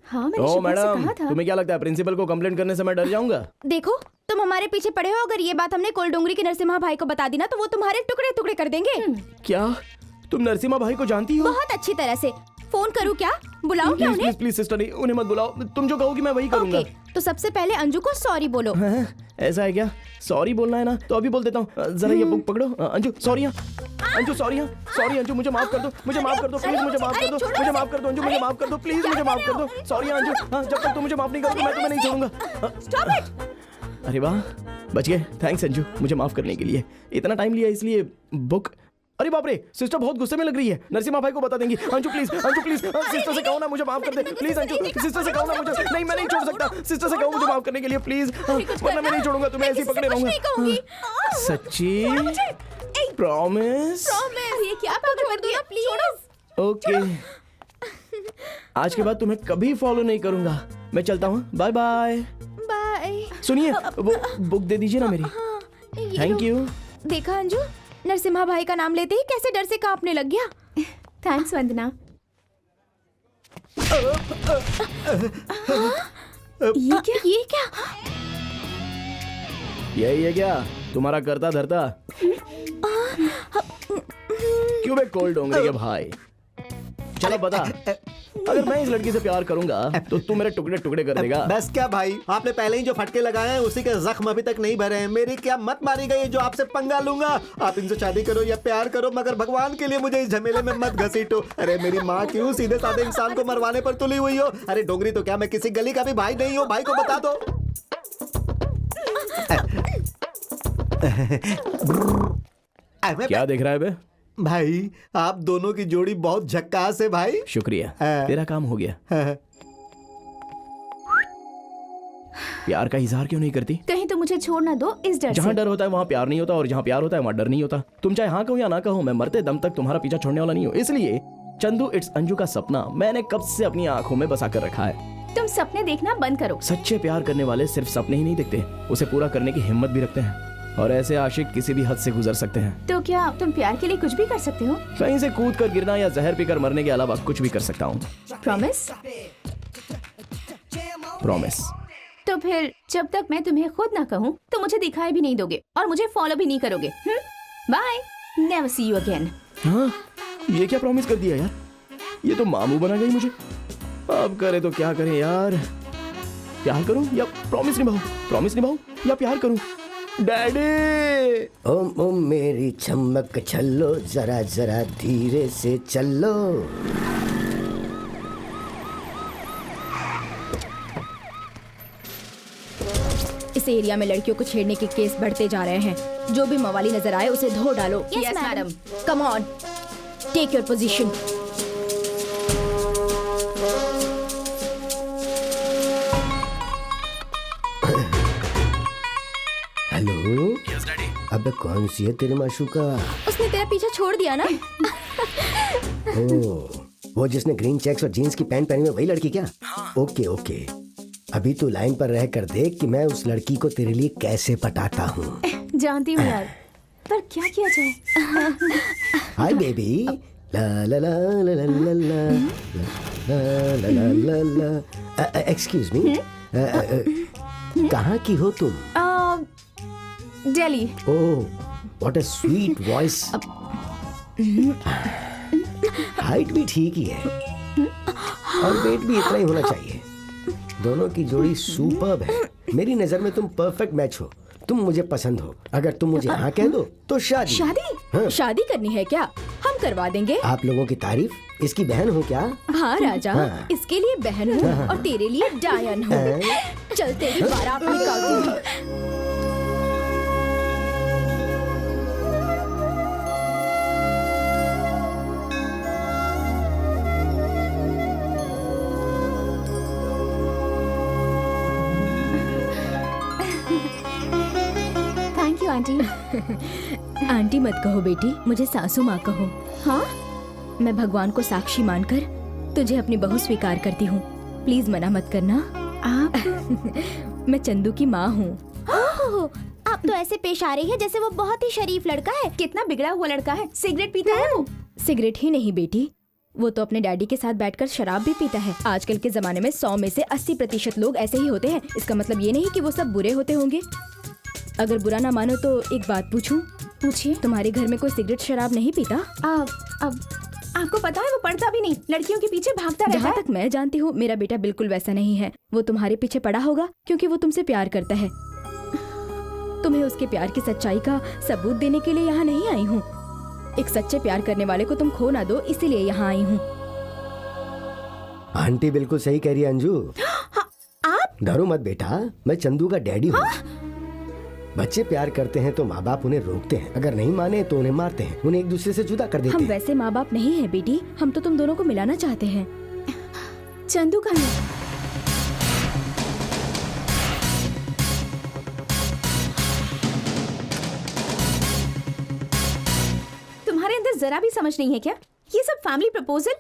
हाँ मैंने ओ शुभम से मैडम, कहा था। तुम्हें क्या लगता है प्रिंसिपल को कंप्लेंट करने से मैं डर जाऊंगा? देखो तुम हमारे पीछे पड़े हो, अगर ये बात हमने कोल डोंगरी के नरसिम्हा भाई को बता दी ना तो वो तुम्हारे टुकड़े टुकड़े कर देंगे। क्या तुम नरसिम्हा भाई को जानती हो? बहुत अच्छी तरह से। फोन करूँ क्या? बुलाऊं क्या उन्हें? प्लीज प्लीज सिस्टर, उन्हें मत बुलाओ। तुम जो कहोगी मैं वही करूंगा। ओके, तो सबसे पहले अंजू को सॉरी बोलो। हैं? ऐसा है क्या? सॉरी बोलना है ना, तो अभी बोल देता हूँ। जरा ये बुक पकड़ो। Anju sorry. Anju sorry. Sorry Anju, मुझे माफ कर दो, मुझे माफ कर दो प्लीज, मुझे माफ कर दो, मुझे माफ कर दो अंजू, मुझे माफ कर दो प्लीज, मुझे माफ कर दो। सॉरी अंजू। हाँ, जब तक तुम मुझे माफ नहीं करोगे मैं तुम्हें नहीं छोड़ूंगा। अरे वाह, बच गए। थैंक्स अंजू, मुझे माफ करने के लिए। इतना टाइम लिया इसलिए बुक। अरे बाप रे, सिस्टर बहुत गुस्से में लग रही है। नरसिम्हा भाई को बता देंगी। Anju please, Anju please, sister से कहो ना मुझे माफ कर दे प्लीज। अंजू सिस्टर से कहो ना मुझे। नहीं मैं नहीं छोड़ सकता। सिस्टर से कहो मुझे माफ करने के लिए प्लीज, वरना मैं नहीं छोड़ूंगा तुम्हें, ऐसे ही पकड़े रहूंगा। सच्ची? प्रॉमिस? ये क्या पागल कर दिया, प्लीज। ओके, आज के बाद तुम्हें कभी फॉलो नहीं करूंगा। मैं चलता हूँ, बाय बाय। बाय। सुनिए, वो बुक दे दीजिए ना मेरी। Thank you. देखा अंजू, नरसिम्हा भाई का नाम लेते ही कैसे डर से कांपने लग गया। थैंक्स वंदना। ये क्या? यही है क्या तुम्हारा करता धरता? क्यों बे कोल डोंगरी के भाई? चलो बता, अगर मैं इस लड़की से प्यार करूंगा तो तू मेरे टुकड़े टुकड़े कर देगा? बस क्या भाई, आपने पहले ही जो फटके लगाए हैं उसी के जख्म अभी तक नहीं भरे हैं। मेरी क्या मत मारी गई जो आपसे पंगा लूंगा। आप इनसे शादी करो या प्यार करो, मगर भगवान के लिए मुझे इस झमेले में मत घसीटो। अरे मेरी माँ क्यों सीधे साधे इंसान को मरवाने पर तुली हुई हो? अरे डोंगरी तो क्या मैं किसी गली का भी भाई नहीं हूँ? भाई को बता दो। क्या देख रहा है बे? भाई आप दोनों की जोड़ी बहुत झक्कास है भाई। शुक्रिया, तेरा काम हो गया। प्यार का इजहार क्यों नहीं करती? कहीं तो मुझे छोड़ ना दो इस डर जहाँ से। डर होता है वहाँ प्यार नहीं होता, और जहाँ प्यार होता है वहाँ डर नहीं होता। तुम चाहे हाँ कहो या ना कहो, मैं मरते दम तक तुम्हारा पीछा छोड़ने वाला नहीं हूँ। इसलिए चंदू इट्स अंजू का सपना मैंने कब से अपनी आंखों में बसा कर रखा है। तुम सपने देखना बंद करो। सच्चे प्यार करने वाले सिर्फ सपने ही नहीं देखते, उसे पूरा करने की हिम्मत भी रखते हैं। और ऐसे आशिक किसी भी हद से गुजर सकते हैं। तो क्या तुम प्यार के लिए कुछ भी कर सकते हो? कहीं से कूद कर गिरना या जहर पीकर मरने के अलावा कुछ भी कर सकता हूँ। प्रॉमिस? प्रॉमिस। तो फिर जब तक मैं तुम्हें खुद ना कहूँ तो मुझे दिखाई भी नहीं दोगे और मुझे फॉलो भी नहीं करोगे। Bye, never see you again. हाँ, ये क्या प्रॉमिस कर दिया यार? ये तो मामू बना गई मुझे। अब करे तो क्या करें यार? प्यार करूं या प्रॉमिस निभाऊं? प्रॉमिस निभाऊं या प्यार करूं? डैडी! ओम ओम मेरी चमक छल्लो, जरा जरा धीरे से चलो। इस एरिया में लड़कियों को छेड़ने के केस बढ़ते जा रहे हैं। जो भी मवाली नजर आए उसे धो डालो। Yes, madam. Come on, take your position. Hello. Yes daddy. अबे कौन सी है तेरे माशूका? उसने तेरा पीछा छोड़ दिया ना? ओह, वो जिसने ग्रीन चेक्स और जीन्स की पैंट पहनी है वही लड़की क्या? ओके ओके, अभी तू लाइन पर रह कर देख कि मैं उस लड़की को तेरे लिए कैसे पटाता हूँ। जानती हूँ यार, पर क्या किया जाए? Hi baby. ला ला ला ला ला ला ला ला ला ला ला। एक्सक्यूज मी, कहाँ की हो तुम? Delhi. Oh, what a sweet voice. Height भी ठीक ही है और वेट भी इतना ही होना चाहिए। दोनों की जोड़ी सुपर्ब है। मेरी नजर में तुम परफेक्ट मैच हो। तुम मुझे पसंद हो। अगर तुम मुझे हाँ कह दो तो शादी। शादी? हाँ। शादी करनी है क्या? हम करवा देंगे। आप लोगों की तारीफ, इसकी बहन हो क्या? हाँ राजा, हाँ। इसके लिए बहन हूँ और तेरे लिए डायन हूँ। चलते ही बारात निकालती हूँ। Thank you aunty. आंटी मत कहो बेटी, मुझे सासू माँ कहो। हाँ, मैं भगवान को साक्षी मानकर तुझे अपनी बहू स्वीकार करती हूँ। प्लीज मना मत करना। आप? मैं चंदू की माँ हूँ। आप तो ऐसे पेश आ रही है जैसे वो बहुत ही शरीफ लड़का है। कितना बिगड़ा हुआ लड़का है, सिगरेट पीता है वो। सिगरेट ही नहीं बेटी, वो तो अपने डैडी के साथ बैठकर शराब भी पीता है। आजकल के जमाने में 100 में से 80% लोग ऐसे ही होते हैं। इसका मतलब ये नहीं कि वो सब बुरे होते होंगे। अगर बुरा ना मानो तो एक बात पूछूं? पूछिए। तुम्हारे घर में कोई सिगरेट शराब नहीं पीता? अब आपको पता है वो पढ़ता भी नहीं, लड़कियों के पीछे भागता रहता जहाँ है। तक मैं जानती हूँ मेरा बेटा बिल्कुल वैसा नहीं है। वो तुम्हारे पीछे पड़ा होगा क्योंकि वो तुमसे प्यार करता है। तुम्हें उसके प्यार की सच्चाई का सबूत देने के लिए यहाँ नहीं आई हूँ। एक सच्चे प्यार करने वाले को तुम खो ना दो, इसीलिए यहाँ आई हूँ। आंटी बिल्कुल सही कह रही है अंजू। आप डरो मत बेटा, मैं चंदू का डैडी हूँ। बच्चे प्यार करते हैं तो माँ बाप उन्हें रोकते हैं, अगर नहीं माने तो उन्हें मारते हैं, उन्हें एक दूसरे से जुदा कर देते हम हैं। वैसे माँ बाप नहीं है बेटी, हम तो तुम दोनों को मिलाना चाहते हैं। चंदू कहाँ है? तुम्हारे अंदर जरा भी समझ नहीं है क्या? ये सब फैमिली प्रपोजल,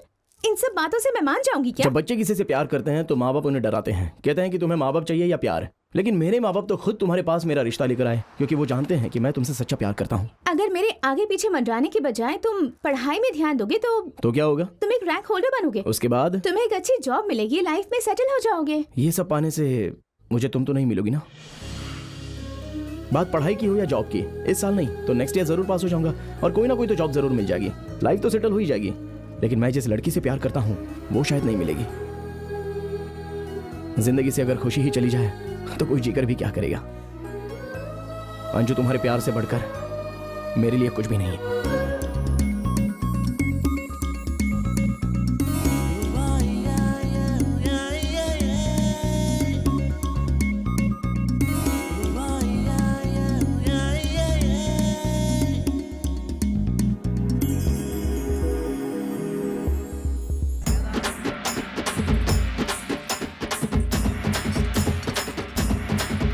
इन सब बातों से मैं मान जाऊंगी क्या? जब बच्चे किसी से प्यार करते हैं तो माँ बाप उन्हें डराते हैं, कहते हैं कि तुम्हें माँ बाप चाहिए या प्यार। लेकिन मेरे माँ बाप तो खुद तुम्हारे पास मेरा रिश्ता लेकर आए, क्योंकि वो जानते हैं कि मैं तुमसे सच्चा प्यार करता हूँ। अगर मेरे आगे पीछे मंडराने के बजाय तुम पढ़ाई में ध्यान दोगे तो क्या होगा? तुम एक रैंक होल्डर बनोगे, उसके बाद तुम्हें एक अच्छी जॉब मिलेगी, लाइफ में सेटल हो जाओगे। ये सब पाने से मुझे तुम तो नहीं मिलोगी ना। बात पढ़ाई की हो या जॉब की, इस साल नहीं तो नेक्स्ट ईयर जरूर पास हो जाऊंगा और कोई ना कोई तो जॉब जरूर मिल जाएगी, लाइफ तो सेटल हो ही जाएगी। लेकिन मैं जिस लड़की से प्यार करता हूँ वो शायद नहीं मिलेगी। जिंदगी से अगर खुशी ही चली जाए तो कोई जीकर भी क्या करेगा। अंजू, तुम्हारे प्यार से बढ़कर मेरे लिए कुछ भी नहीं है।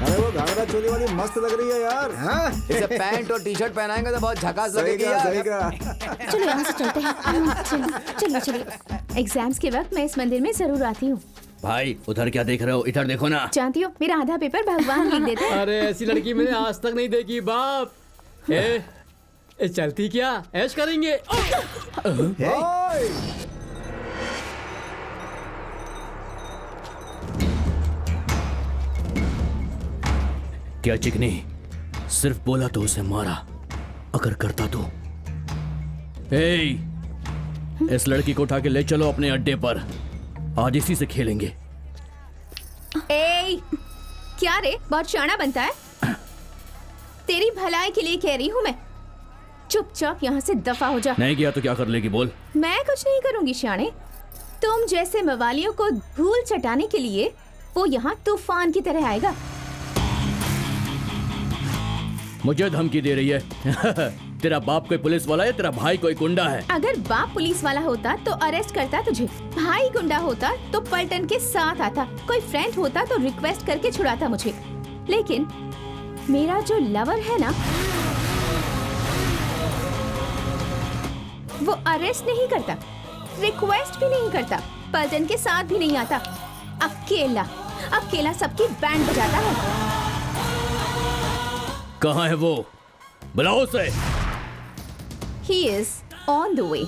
अरे वो घाघरा चोली वाली मस्त लग रही है यार। हाँ? इसे पैंट और टी शर्ट पहनाएंगे तो बहुत झकास सही लगेगी कहा, सही यार। कहा। चलो यहाँ से चलते हैं। चलो चलिए। एग्जाम्स के वक्त मैं इस मंदिर में जरूर आती हूँ। भाई उधर क्या देख रहे हो, इधर देखो ना। जानती हो मेरा आधा पेपर भगवान लिख देते हैं। अरे ऐसी लड़की मैंने आज तक नहीं देखी बाप। ए चलती क्या, ऐश करेंगे। ओए! क्या चिकनी, सिर्फ बोला तो उसे मारा, अगर करता तो। इस लड़की को उठा के ले चलो अपने अड्डे पर, आज इसी से खेलेंगे। ए, क्या रे, बहुत शाना बनता है। तेरी भलाई के लिए कह रही हूँ मैं, चुपचाप यहाँ से दफा हो जा। नहीं गया तो क्या कर लेगी, बोल। मैं कुछ नहीं करूंगी शाने। तुम जैसे मवालियों को धूल चटाने के लिए वो यहाँ तूफान की तरह आएगा। मुझे धमकी दे रही है। तेरा बाप कोई पुलिस वाला है, तेरा भाई कोई गुंडा है। अगर बाप पुलिस वाला होता तो अरेस्ट करता तुझे, भाई गुंडा होता तो पलटन के साथ आता, कोई फ्रेंड होता तो रिक्वेस्ट करके छुड़ाता मुझे। लेकिन मेरा जो लवर है ना, वो अरेस्ट नहीं करता, रिक्वेस्ट भी नहीं करता, पलटन के साथ भी नहीं आता, अकेला अकेला सबकी बैंड बजाता है। कहाँ है वो, बुलाओ उसे। He is on the way.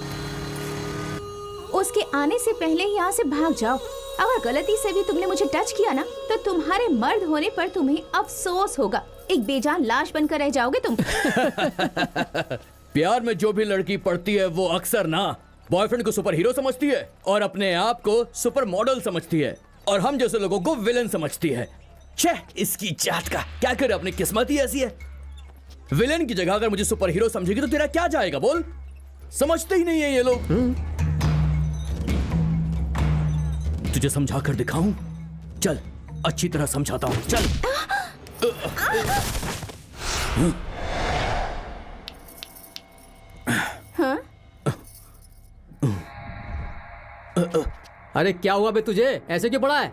उसके आने से पहले यहाँ से भाग जाओ। अगर गलती से भी तुमने मुझे टच किया ना, तो तुम्हारे मर्द होने पर तुम्हें अफसोस होगा। एक बेजान लाश बनकर रह जाओगे तुम। प्यार में जो भी लड़की पड़ती है वो अक्सर ना बॉयफ्रेंड को सुपर हीरो समझती है और अपने आप को सुपर मॉडल समझती है, और हम जैसे लोगों को विलन समझती है। छे, इसकी जात का क्या करे, अपनी किस्मत ही ऐसी है। विलेन की जगह अगर मुझे सुपर हीरो समझेगी तो तेरा क्या जाएगा, बोल। समझते ही नहीं है ये लोग। तुझे समझा कर दिखाऊं? चल, अच्छी तरह समझाता हूं, चल। अरे क्या हुआ बे तुझे, ऐसे क्यों पड़ा है?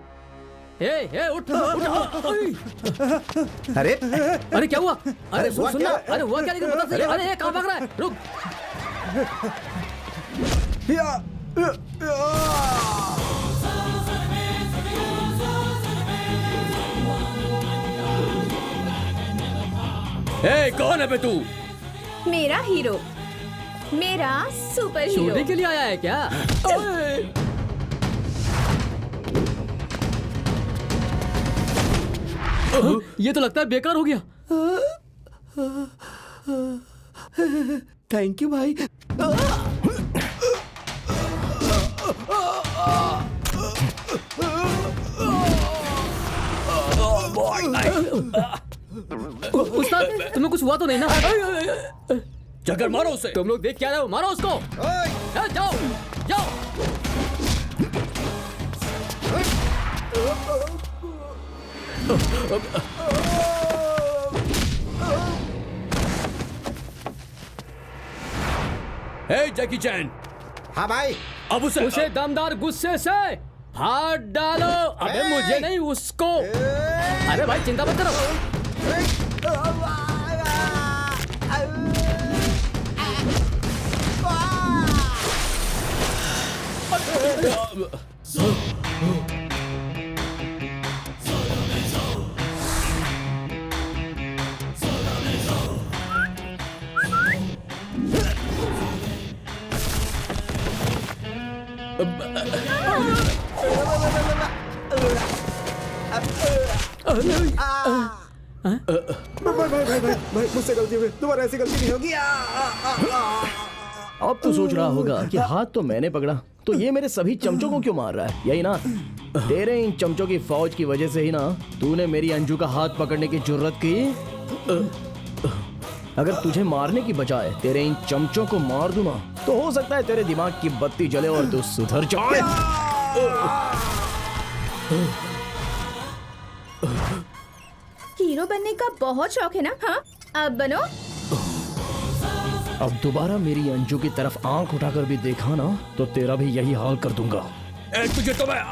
ए उठ उठ। अरे अरे क्या हुआ? अरे हुआ सुन ना, क्या? अरे हुआ क्या, लेकिन बता सही। अरे कहाँ भाग रहा है, रुक। ए, कौन है बे तू? मेरा हीरो, मेरा सुपर हीरो। शूटिंग के लिए आया है क्या? ये तो लगता है बेकार हो गया। थैंक यू भाई। उस्ताद, तुम्हें कुछ हुआ तो नहीं ना? जगर मारो उसे। तुम लोग देख क्या रहे हो? मारो उसको। जाओ जाओ। हे जैकी चैन, हाँ भाई। अब उसे दमदार गुस्से से हाथ डालो। अबे मुझे नहीं, उसको। अरे भाई चिंता मत करो। भाई मुझसे गलती हुई, दोबारा ऐसी गलती नहीं होगी। अब तो सोच रहा होगा कि हाथ तो मैंने पकड़ा, तो ये मेरे सभी चमचों को क्यों मार रहा है? यही ना, तेरे इन चमचों की फौज की वजह से ही ना तूने मेरी अंजू का हाथ पकड़ने की जुर्रत की। अगर तुझे मारने की बजाय तेरे इन चमचों को मार दूं ना, तो हो सकता है तेरे दिमाग की बत्ती जले और तू सुधर जाए। हीरो बनने का बहुत शौक है ना? हाँ, अब बनो। अब दोबारा मेरी अंजू की तरफ आंख उठाकर भी देखा ना, तो तेरा भी यही हाल कर दूंगा। तुझे तो मैं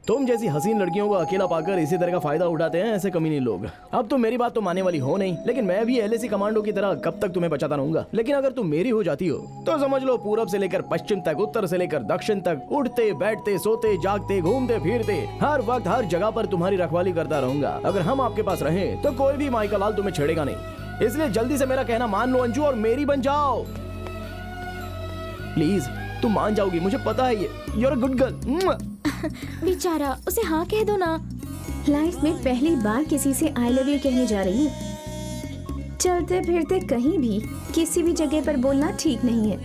तुम जैसी हसीन लड़कियों को अकेला पाकर इसी तरह का फायदा उठाते हैं ऐसे कमीने लोग। अब तो मेरी बात तो मानने वाली हो नहीं, लेकिन मैं भी एलएसी कमांडो की तरह कब तक तुम्हें बचाता रहूंगा। लेकिन अगर तुम मेरी हो जाती हो तो समझ लो पूरब से लेकर पश्चिम तक, उत्तर से लेकर दक्षिण तक, उठते बैठते सोते जागते घूमते फिरते हर वक्त हर जगह पर तुम्हारी रखवाली करता रहूंगा। अगर हम आपके पास रहें तो कोई भी माई का लाल तुम्हें छेड़ेगा नहीं। इसलिए जल्दी से मेरा कहना मान लो अंजू, और मेरी बन जाओ। प्लीज, तुम मान जाओगी, मुझे पता है। ये you are a good girl. बेचारा, उसे हाँ कह दो ना। लाइफ में पहली बार किसी से आई लव यू कहने जा रही हूँ। चलते फिरते कहीं भी किसी भी जगह पर बोलना ठीक नहीं है।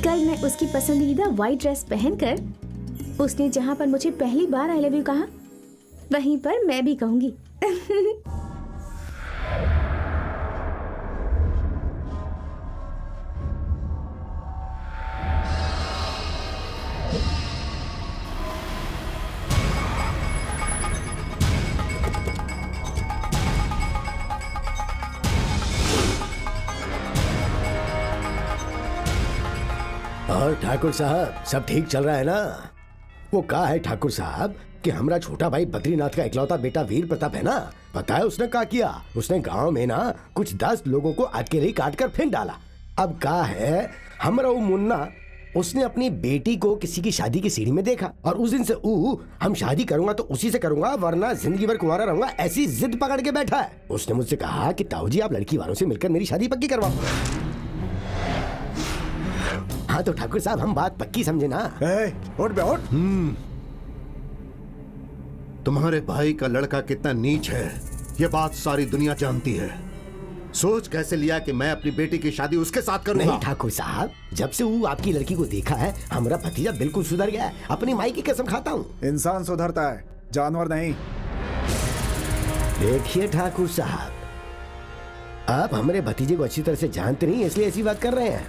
कल मैं उसकी पसंदीदा व्हाइट ड्रेस पहनकर, उसने जहाँ पर मुझे पहली बार आई लव यू कहा, वहीं पर मैं भी कहूंगी। और ठाकुर साहब, सब ठीक चल रहा है ना? वो कहा है ठाकुर साहब कि हमारा छोटा भाई बद्रीनाथ का इकलौता बेटा वीर प्रताप है ना, पता है उसने क्या किया? उसने गांव में ना कुछ 10 लोगों को अकेले ही काट कर फेंक डाला। अब कहा है हमारा वो मुन्ना, उसने अपनी बेटी को किसी की शादी की सीढ़ी में देखा और उस दिन से हम शादी करूंगा तो उसी से करूंगा, वरना जिंदगी भर कुंवारा रहूंगा, ऐसी जिद पकड़ के बैठा है। उसने मुझसे कहा कि ताऊ जी आप लड़की वालों से मिलकर मेरी शादी पक्की करवाओ। हाँ तो ठाकुर साहब, हम बात पक्की समझे ना? उठ बे उठ। तुम्हारे भाई का लड़का कितना नीच है, ये बात सारी दुनिया जानती है। सोच कैसे लिया कि मैं अपनी बेटी की शादी उसके साथ करूंगा? नहीं ठाकुर साहब, जब से वो आपकी लड़की को देखा है, हमारा भतीजा बिल्कुल सुधर गया है। अपनी माई की कसम खाता हूँ। इंसान सुधरता है, जानवर नहीं। देखिए ठाकुर साहब, आप हमारे भतीजे को अच्छी तरह से जानते नहीं, इसलिए ऐसी बात कर रहे हैं।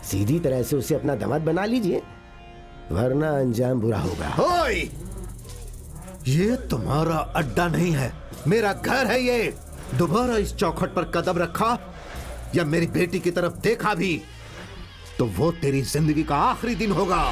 सीधी तरह से उसे अपना दामाद बना लीजिए, वरना अंजाम बुरा होगा। ओए! ये तुम्हारा अड्डा नहीं है, मेरा घर है ये। दोबारा इस चौखट पर कदम रखा या मेरी बेटी की तरफ देखा भी तो वो तेरी जिंदगी का आखिरी दिन होगा।